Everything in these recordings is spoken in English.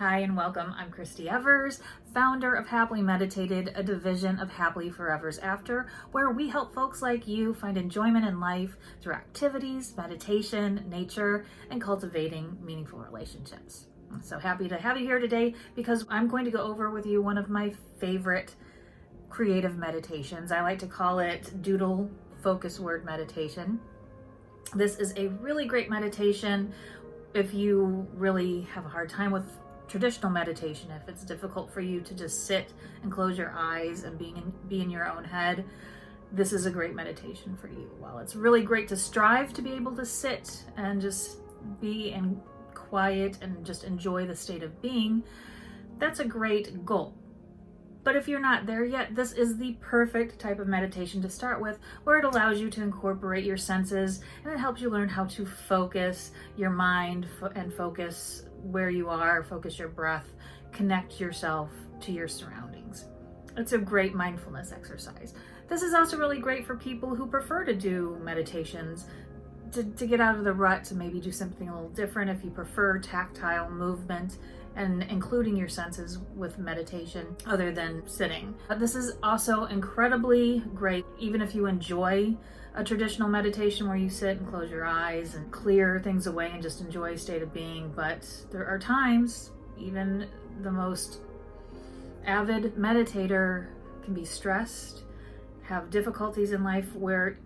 Hi and welcome. I'm Christy Evers, founder of Happily Meditated, a division of Happily Forever's After, where we help folks like you find enjoyment in life through activities, meditation, nature, and cultivating meaningful relationships. I'm so happy to have you here today because I'm going to go over with you one of my favorite creative meditations. I like to call it doodle focus word meditation. This is a really great meditation if you really have a hard time with traditional meditation, if it's difficult for you to just sit and close your eyes and be in your own head. This is a great meditation for you. While it's really great to strive to be able to sit and just be in quiet and just enjoy the state of being, that's a great goal. But if you're not there yet, this is the perfect type of meditation to start with, where it allows you to incorporate your senses and it helps you learn how to focus your mind and focus where you are, focus your breath, connect yourself to your surroundings. It's a great mindfulness exercise. This is also really great for people who prefer to do meditations, to get out of the rut, to maybe do something a little different if you prefer tactile movement and including your senses with meditation other than sitting. But this is also incredibly great even if you enjoy a traditional meditation where you sit and close your eyes and clear things away and just enjoy a state of being. But there are times, even the most avid meditator can be stressed, have difficulties in life where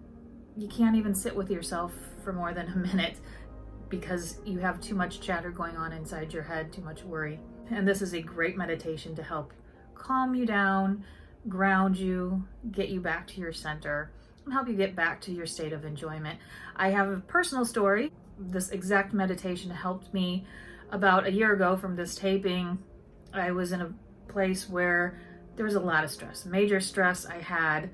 you can't even sit with yourself for more than a minute because you have too much chatter going on inside your head, too much worry. And this is a great meditation to help calm you down, ground you, get you back to your center, and help you get back to your state of enjoyment. I have a personal story. This exact meditation helped me about a year ago from this taping. I was in a place where there was a lot of stress, major stress. I had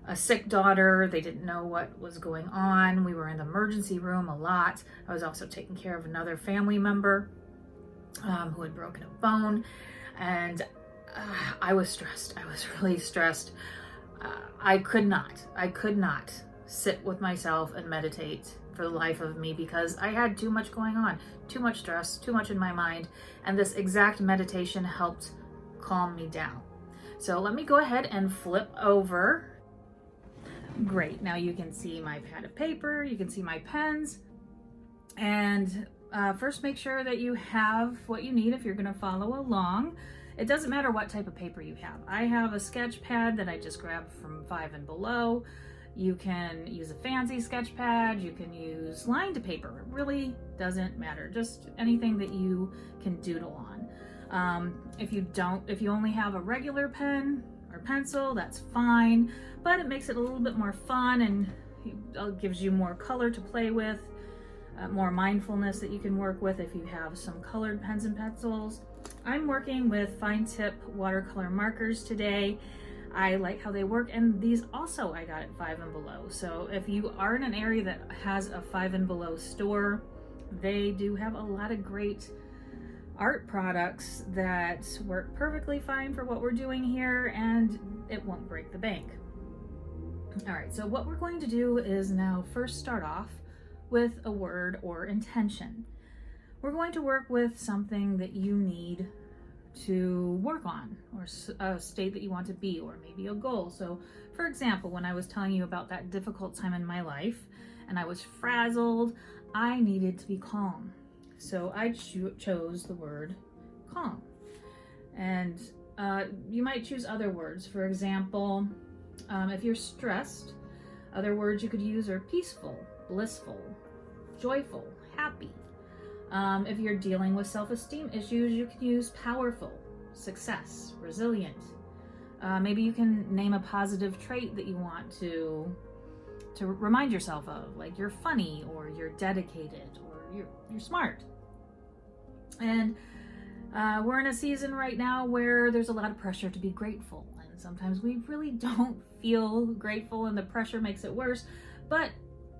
a sick daughter. They didn't know what was going on. We were in the emergency room a lot. I was also taking care of another family member who had broken a bone. And I was stressed. I was really stressed. I could not sit with myself and meditate for the life of me because I had too much going on, too much stress, too much in my mind. And this exact meditation helped calm me down. So let me go ahead and flip over. Great, now you can see my pad of paper, you can see my pens, and first make sure that you have what you need if you're going to follow along. It doesn't matter what type of paper you have. I have a sketch pad that I just grabbed from Five and Below. You can use a fancy sketch pad, you can use lined paper. It really doesn't matter, just anything that you can doodle on. If you only have a regular pen or pencil, that's fine, but it makes it a little bit more fun and it gives you more color to play with, more mindfulness that you can work with if you have some colored pens and pencils. I'm working with fine tip watercolor markers today. I like how they work, and these also I got at Five and Below. So if you are in an area that has a Five and Below store, they do have a lot of great art products that work perfectly fine for what we're doing here, and it won't break the bank. All right, so what we're going to do is now first start off with a word or intention. We're going to work with something that you need to work on, or a state that you want to be, or maybe a goal. So for example, when I was telling you about that difficult time in my life and I was frazzled, I needed to be calm. So I chose the word calm. And you might choose other words. For example, if you're stressed, other words you could use are peaceful, blissful, joyful, happy. If you're dealing with self-esteem issues, you can use powerful, success, resilient. Maybe you can name a positive trait that you want to remind yourself of, like you're funny, or you're dedicated, or you're smart. And we're in a season right now where there's a lot of pressure to be grateful, and sometimes we really don't feel grateful and the pressure makes it worse. But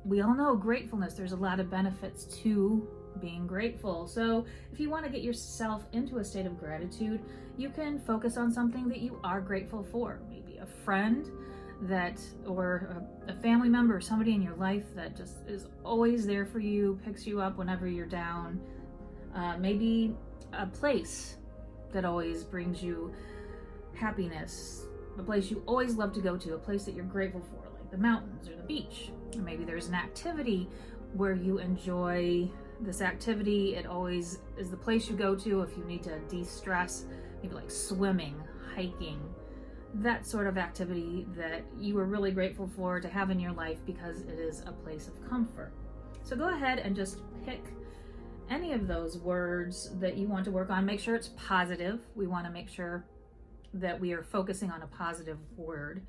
we all know gratefulness, there's a lot of benefits to being grateful. So if you want to get yourself into a state of gratitude, you can focus on something that you are grateful for. Maybe a friend or a family member, or somebody in your life that just is always there for you, picks you up whenever you're down. Maybe a place that always brings you happiness, a place you always love to go to, a place that you're grateful for, like the mountains or the beach. Or maybe there's an activity where you enjoy this activity. It always is the place you go to if you need to de-stress, maybe like swimming, hiking, that sort of activity that you are really grateful for to have in your life because it is a place of comfort. So go ahead and just pick any of those words that you want to work on. Make sure it's positive. We want to make sure that we are focusing on a positive word.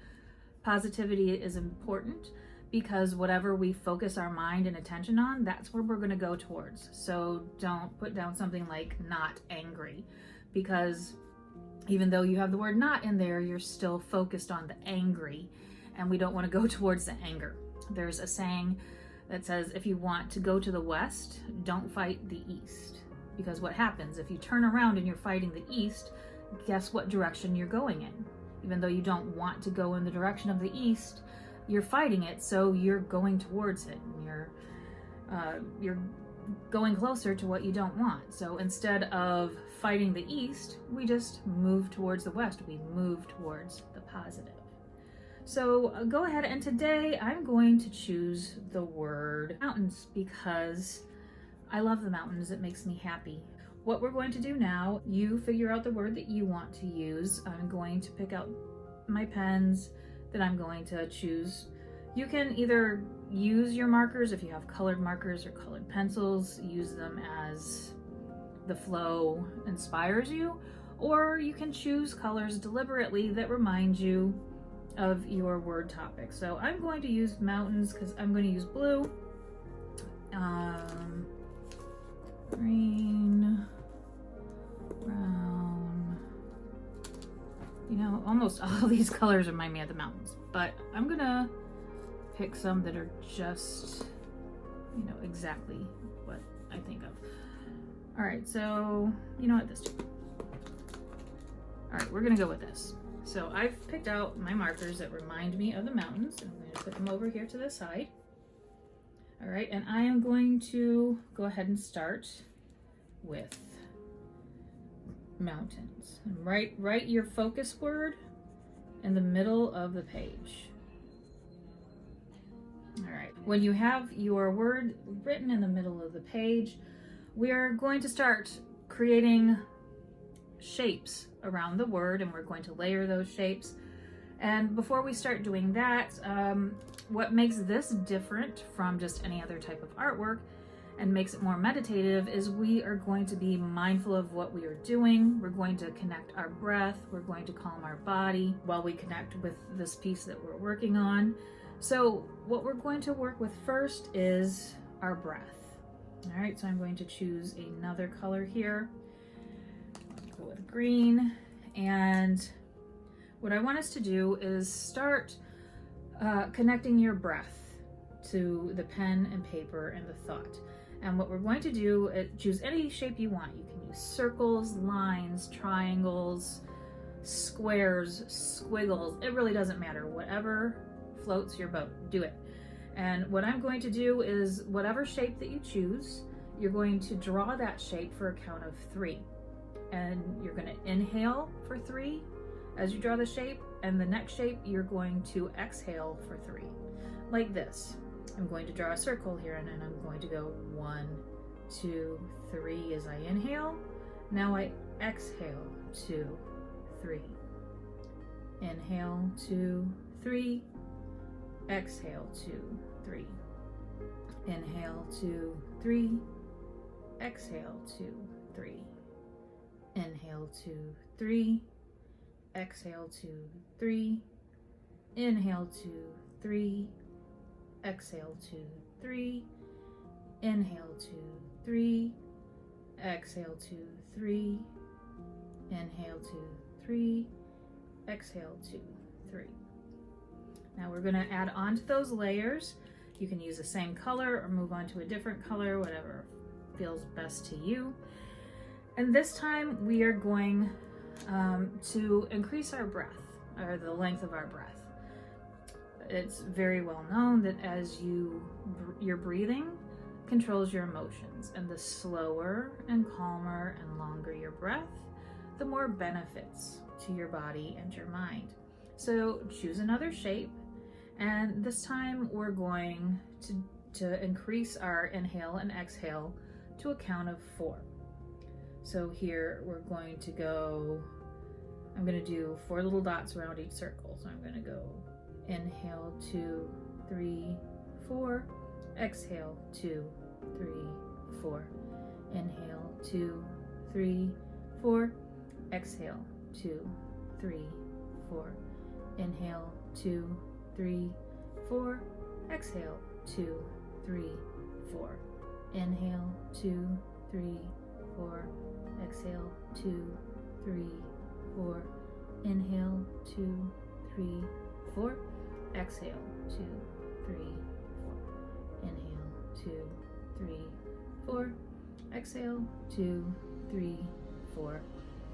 Positivity is important because whatever we focus our mind and attention on, that's where we're going to go towards. So don't put down something like not angry, because even though you have the word not in there, you're still focused on the angry, and we don't want to go towards the anger. There's a saying that says, if you want to go to the west, don't fight the east. Because what happens if you turn around and you're fighting the east, guess what direction you're going in? Even though you don't want to go in the direction of the east, you're fighting it, so you're going towards it, and you're going closer to what you don't want. So instead of fighting the east, we just move towards the west. We move towards the positive. So go ahead, and today I'm going to choose the word mountains because I love the mountains. It makes me happy. What we're going to do now, you figure out the word that you want to use. I'm going to pick out my pens that I'm going to choose. You can either use your markers, if you have colored markers or colored pencils, use them as the flow inspires you, or you can choose colors deliberately that remind you of your word topic. So I'm going to use mountains because I'm going to use blue, green, brown. You know, almost all these colors remind me of the mountains, but I'm gonna pick some that are just, you know, exactly what I think of. All right, so you know what, this too. All right, we're gonna go with this. So I've picked out my markers that remind me of the mountains. I'm going to put them over here to the side. All right, and I am going to go ahead and start with mountains. And write your focus word in the middle of the page. All right, when you have your word written in the middle of the page, we are going to start creating shapes around the word, and we're going to layer those shapes. And before we start doing that, what makes this different from just any other type of artwork and makes it more meditative is we are going to be mindful of what we are doing. We're going to connect our breath. We're going to calm our body while we connect with this piece that we're working on. So what we're going to work with first is our breath. All right, so I'm going to choose another color here. Go with green, and what I want us to do is start connecting your breath to the pen and paper and the thought. And what we're going to do is choose any shape you want. You can use circles, lines, triangles, squares, squiggles. It really doesn't matter. Whatever floats your boat, do it. And what I'm going to do is whatever shape that you choose, you're going to draw that shape for a count of 3. And you're going to inhale for 3 as you draw the shape, and the next shape you're going to exhale for 3, like this. I'm going to draw a circle here, and then I'm going to go 1, 2, 3 as I inhale. Now I exhale, 2, 3. Inhale, 2, 3. Exhale, 2, 3. Inhale, 2, 3. Exhale, 2, 3. Inhale, 2, 3. Exhale, 2, 3. Inhale, 2, 3. Exhale, 2, 3. Inhale, 2, 3. Exhale, 2, 3. Inhale, 2, 3. Exhale, 2, 3. Now we're going to add on to those layers. You can use the same color or move on to a different color, whatever feels best to you. And this time we are going to increase our breath, or the length of our breath. It's very well known that as you're breathing, controls your emotions, and the slower and calmer and longer your breath, the more benefits to your body and your mind. So choose another shape, and this time we're going to increase our inhale and exhale to a count of 4. So here we're going to go, I'm going to do 4 little dots around each circle. So I'm going to go inhale 2, 3, 4, exhale 2, 3, 4, inhale 2, 3, 4, exhale 2, 3, 4, inhale 2, 3, 4, exhale 2, 3, 4, inhale 2, 3, 4, exhale 2, 3, 4, inhale 2, 3, 4, exhale 2, 3, 4, inhale 2, 3, 4, exhale 2, 3, 4,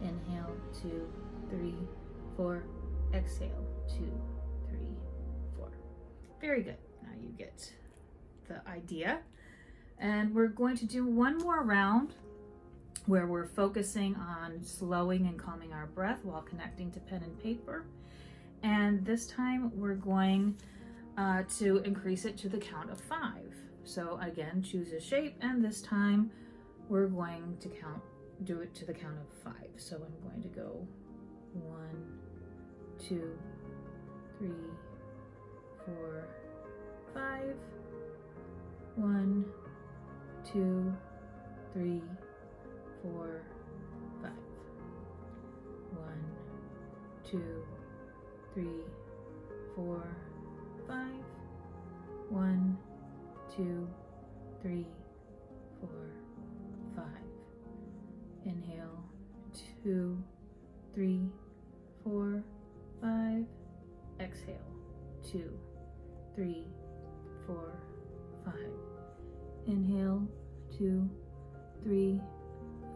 inhale 2, 3, 4, exhale 2, 3, 4. Very good. Now you get the idea. And we're going to do one more round where we're focusing on slowing and calming our breath while connecting to pen and paper. And this time we're going to increase it to the count of 5. So again, choose a shape, and this time we're going to do it to the count of 5. So I'm going to go 1, 2, 3, 4, 5. 1, 2, 3, 4, 5. 1, 2, 3, 4, 5. 1, 2, 3, 4, 5. Inhale 2, 3, 4, 5. Exhale 2, 3, 4, 5. Inhale 2, 3,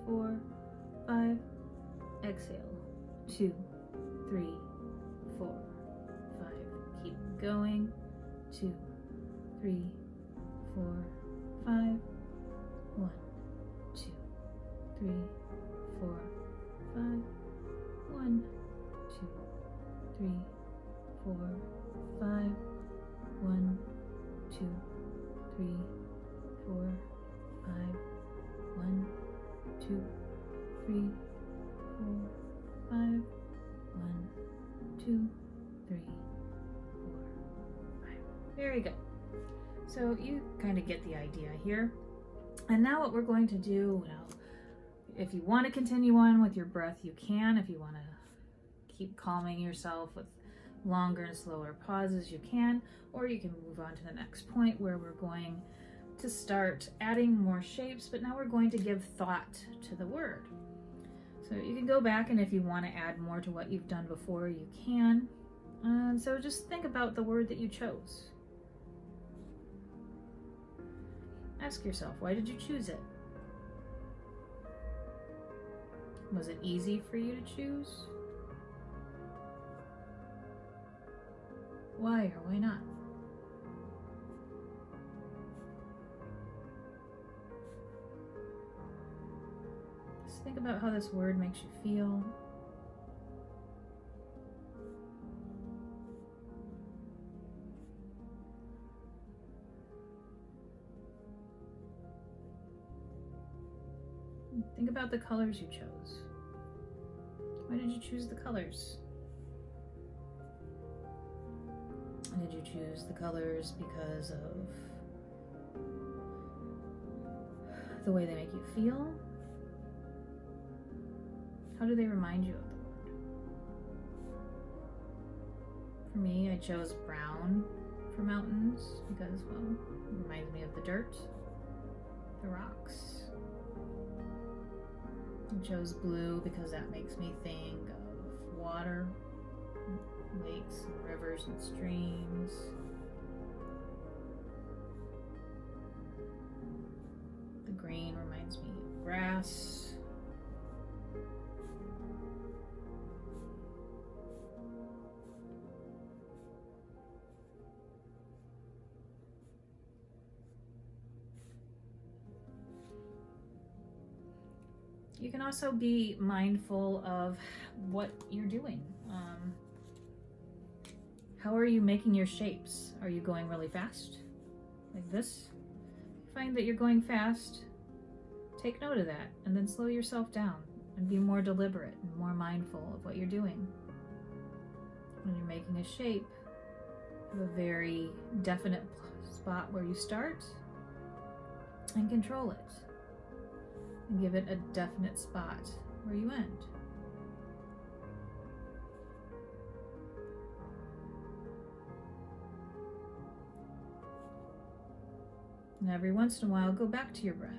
4, 5. Exhale 2, 3, 4, 5. Keep going. 2, 3, 4, 5. 1, 2, 3, 4, 5. 1, 2, 3, 4, 5. 1, 2, 3, 4, 5. 1, 2, 3, 4, 5. 1, 2, 3, 4, 5. Very good. So you kind of get the idea here. And now what we're going to do, if you want to continue on with your breath, you can. If you want to keep calming yourself with longer and slower pauses, you can. Or you can move on to the next point where we're going to start adding more shapes, but now we're going to give thought to the word. So you can go back, and if you want to add more to what you've done before, you can. So just think about the word that you chose. Ask yourself, why did you choose it? Was it easy for you to choose? Why or why not? Just think about how this word makes you feel. Think about the colors you chose. Why did you choose the colors? Did you choose the colors because of the way they make you feel? How do they remind you of the word? For me, I chose brown for mountains because, well, it reminds me of the dirt, the rocks. I chose blue because that makes me think of water, lakes and rivers and streams. The green reminds me of grass. You can also be mindful of what you're doing. How are you making your shapes? Are you going really fast? Like this? Find that you're going fast, take note of that, and then slow yourself down and be more deliberate and more mindful of what you're doing. When you're making a shape, you have a very definite spot where you start and control it, and give it a definite spot where you end. And every once in a while, go back to your breath.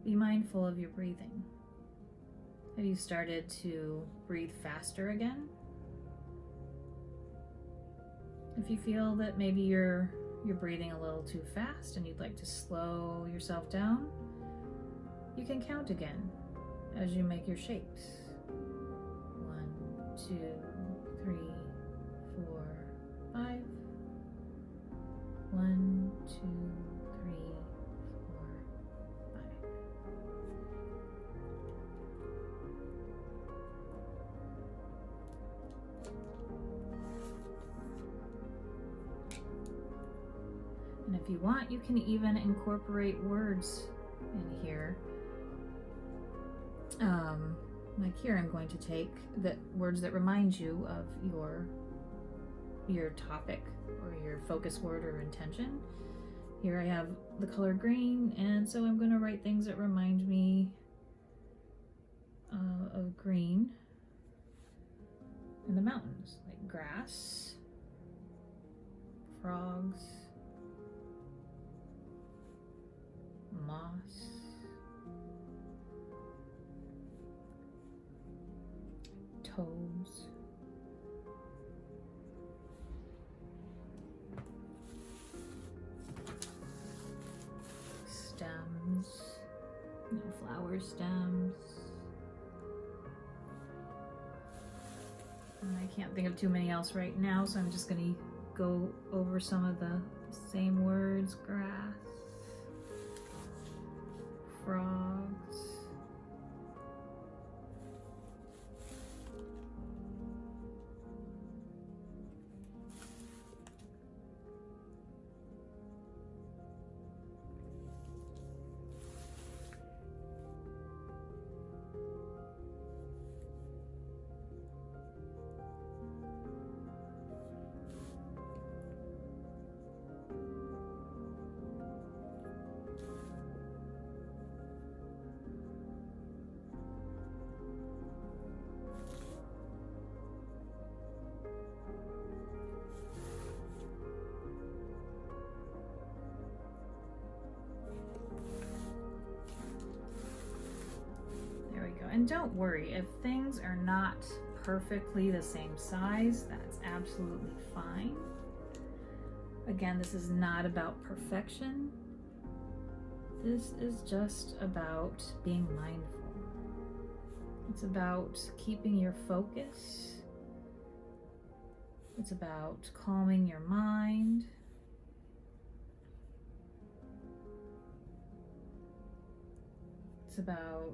Be mindful of your breathing. Have you started to breathe faster again? If you feel that maybe you're breathing a little too fast and you'd like to slow yourself down, you can count again as you make your shapes. 1, 2, 3, 4, 5. 1, 2, 3, 4, 5. And if you want, you can even incorporate words in here. Like here, I'm going to take the words that remind you of your topic or your focus word or intention. Here I have the color green, and so I'm going to write things that remind me of green in the mountains, like grass, frogs, moss, toads, stems, flower stems. And I can't think of too many else right now, so I'm just going to go over some of the same words. Grass, frogs, and don't worry if things are not perfectly the same size. That's absolutely fine. Again, this is not about perfection. This is just about being mindful. It's about keeping your focus. It's about calming your mind. It's about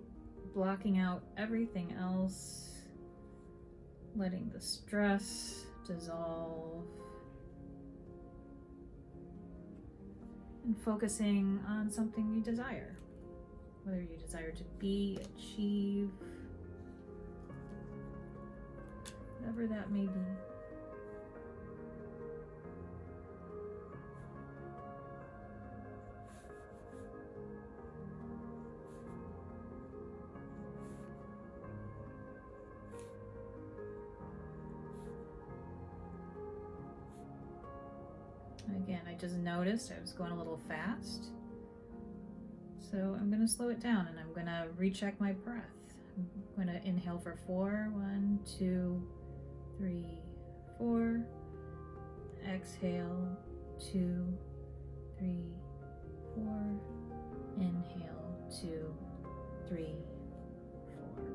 blocking out everything else, letting the stress dissolve, and focusing on something you desire, whether you desire to be, achieve, whatever that may be. Again, I just noticed I was going a little fast, so I'm going to slow it down and I'm going to recheck my breath. I'm going to inhale for 4, 1, 2, 3, 4. Exhale, 2, 3, 4. Inhale, 2, 3, 4.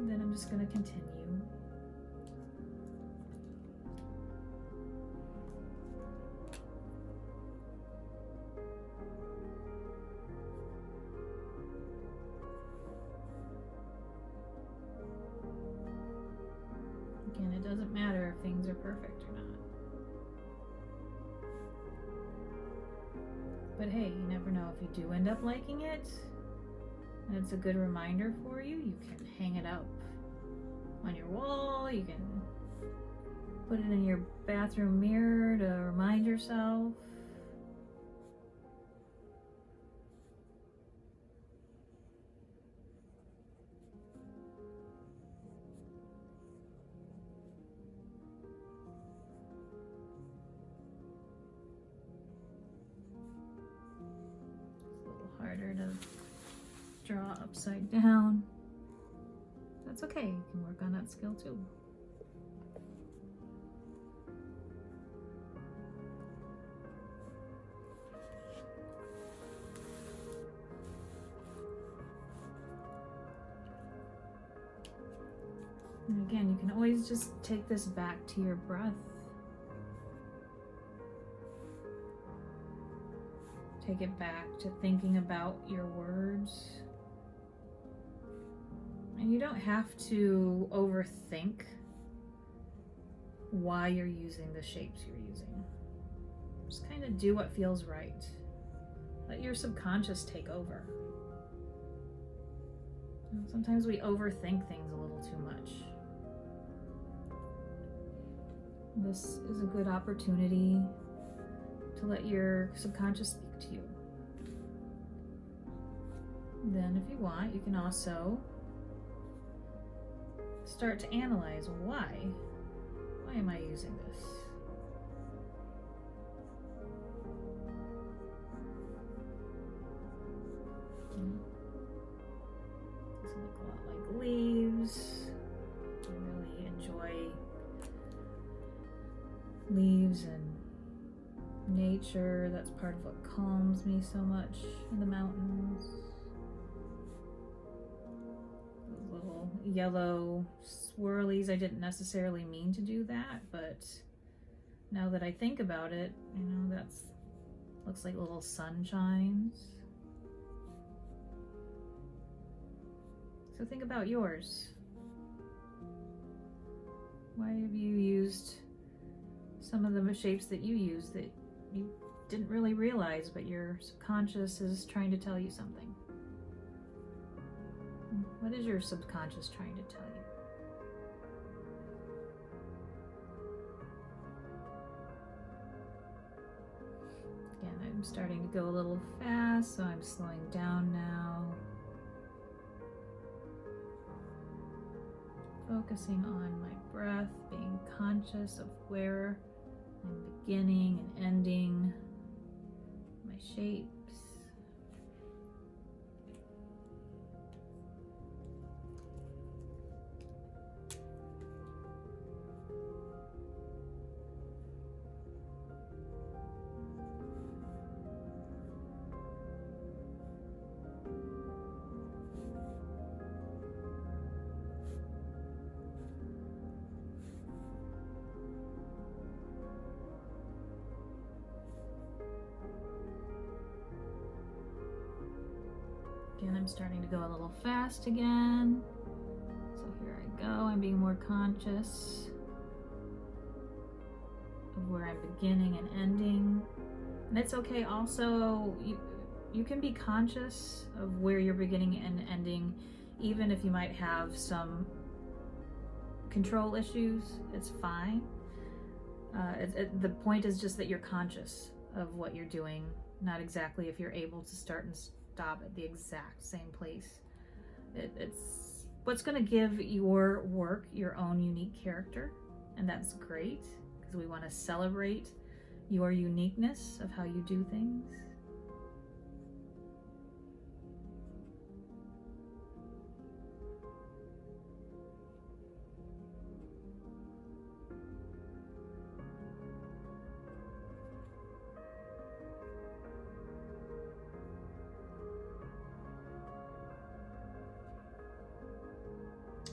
And then I'm just going to continue. Again, it doesn't matter if things are perfect or not. But hey, you never know, if you do end up liking it, and it's a good reminder for you, you can hang it up on your wall, you can put it in your bathroom mirror to remind yourself. It's a little harder to draw upside down. That's okay, you can work on that skill too. And again, you can always just take this back to your breath. Take it back to thinking about your words. And you don't have to overthink why you're using the shapes you're using. Just kind of do what feels right. Let your subconscious take over. And sometimes we overthink things a little too much. This is a good opportunity to let your subconscious speak to you. Then if you want, you can also start to analyze why am I using this? These look a lot like leaves. I really enjoy leaves and nature. That's part of what calms me so much in the mountains. Those little yellow swirlies, I didn't necessarily mean to do that, but now that I think about it, you know, that's looks like little sunshines. So think about yours. Why have you used some of the shapes that you use that you didn't really realize, but your subconscious is trying to tell you something? What is your subconscious trying to tell you? Again, I'm starting to go a little fast, so I'm slowing down now. Focusing on my breath, being conscious of where I'm beginning and ending my shapes. Again, I'm starting to go a little fast again. So here I go. I'm being more conscious of where I'm beginning and ending. And it's okay also, you can be conscious of where you're beginning and ending, even if you might have some control issues. It's fine. The point is just that you're conscious of what you're doing, not exactly if you're able to start and stop at the exact same place. It's what's going to give your work your own unique character, and that's great because we want to celebrate your uniqueness of how you do things.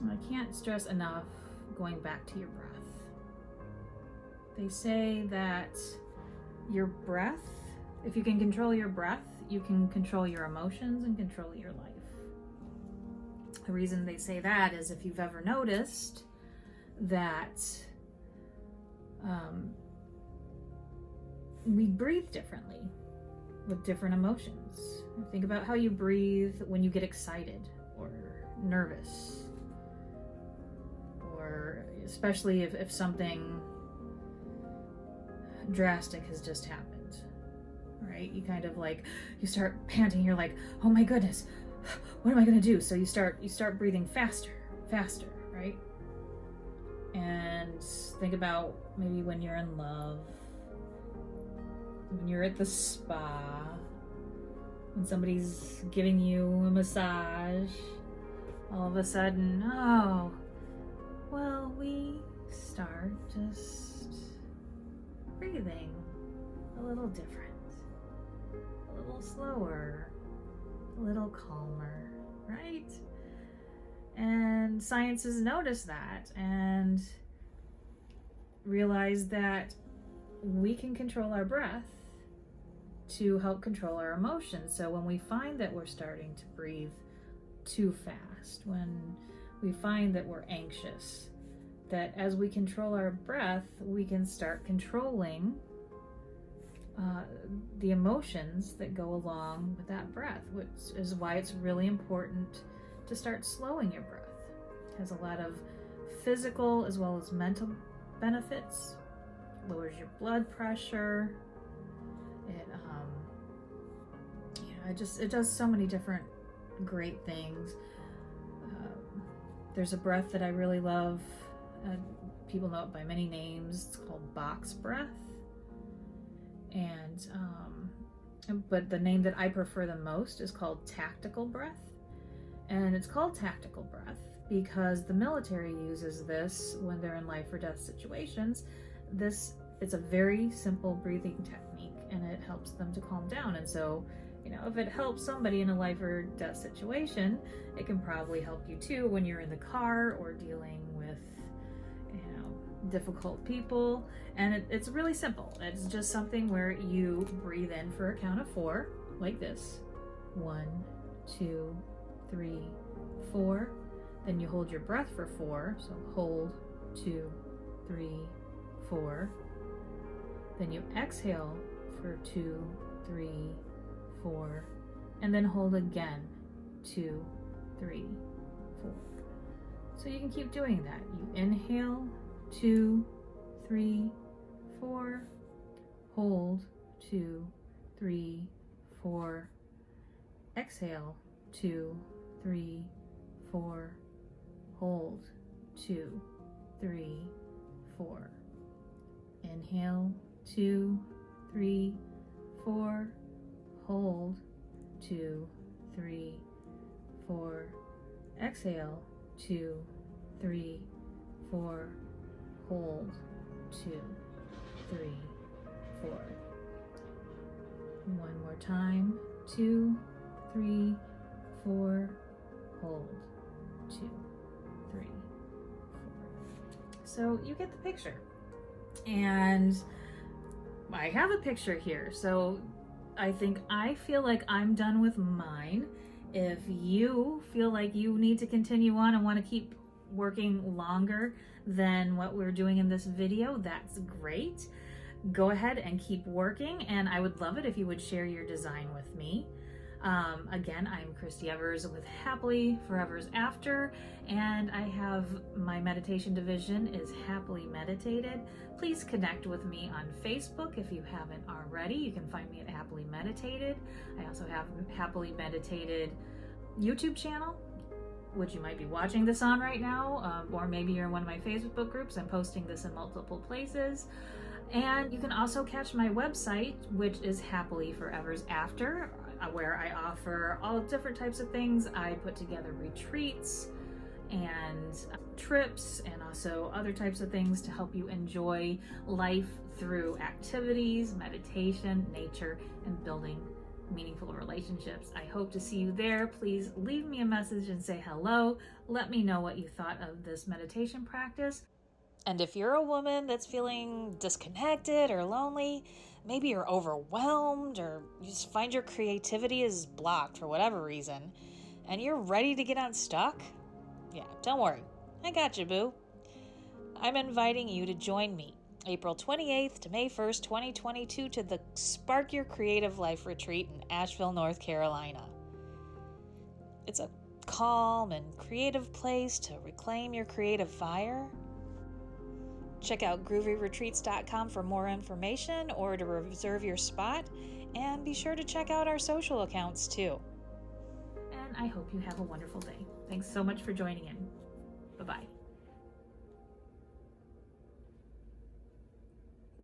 I can't stress enough going back to your breath. They say that your breath, if you can control your breath, you can control your emotions and control your life. The reason they say that is if you've ever noticed that we breathe differently with different emotions. Think about how you breathe when you get excited or nervous, or especially if something drastic has just happened, right? You kind of like, you start panting, you're like, oh my goodness, what am I gonna do? So you start breathing faster, right? And think about maybe when you're in love, when you're at the spa, when somebody's giving you a massage, all of a sudden, oh, well, we start just breathing a little different, a little slower, a little calmer, right? And science has noticed that and realized that we can control our breath to help control our emotions. So when we find that we're starting to breathe too fast, when we find that we're anxious, that as we control our breath, we can start controlling the emotions that go along with that breath, which is why it's really important to start slowing your breath. It has a lot of physical as well as mental benefits. Lowers your blood pressure. It does so many different great things. There's a breath that I really love. People know it by many names. It's called box breath. And but the name that I prefer the most is called tactile breath. And it's called tactile breath because the military uses this when they're in life or death situations. It's a very simple breathing technique, and it helps them to calm down. And so, if it helps somebody in a life or death situation, it can probably help you too when you're in the car or dealing with, difficult people. And it's really simple. It's just something where you breathe in for a count of 4, like this. 1, 2, 3, 4. Then you hold your breath for 4. So hold, 2, 3, 4. Then you exhale for 2, 3, 4. And then hold again, 2, 3, 4. So you can keep doing that. You inhale, 2, 3, 4. Hold, 2, 3, 4. Exhale, 2, 3, 4. Hold, 2, 3, 4. Inhale, 2, 3, 4. Hold, 2, 3, 4. Exhale, 2, 3, 4. Hold, 2, 3, 4. One more time. 2, 3, 4. Hold, 2, 3, 4. So you get the picture. And I have a picture here. So I feel like I'm done with mine. If you feel like you need to continue on and want to keep working longer than what we're doing in this video, that's great. Go ahead and keep working, and I would love it if you would share your design with me. Again, I'm Christy Evers with Happily Forever's After, and I have my meditation division is Happily Meditated. Please connect with me on Facebook if you haven't already. You can find me at Happily Meditated. I also have Happily Meditated YouTube channel, which you might be watching this on right now, or maybe you're in one of my Facebook groups. I'm posting this in multiple places. And you can also catch my website, which is Happily Forever's After, where I offer all different types of things. I put together retreats and trips and also other types of things to help you enjoy life through activities, meditation, nature, and building meaningful relationships. I hope to see you there. Please leave me a message and say hello. Let me know what you thought of this meditation practice. And if you're a woman that's feeling disconnected or lonely, maybe you're overwhelmed or you just find your creativity is blocked for whatever reason, and you're ready to get unstuck, yeah, don't worry. I got you, boo. I'm inviting you to join me April 28th to May 1st, 2022 to the Spark Your Creative Life Retreat in Asheville, North Carolina. It's a calm and creative place to reclaim your creative fire. Check out groovyretreats.com for more information or to reserve your spot, and be sure to check out our social accounts too. And I hope you have a wonderful day. Thanks so much for joining in. Bye-bye.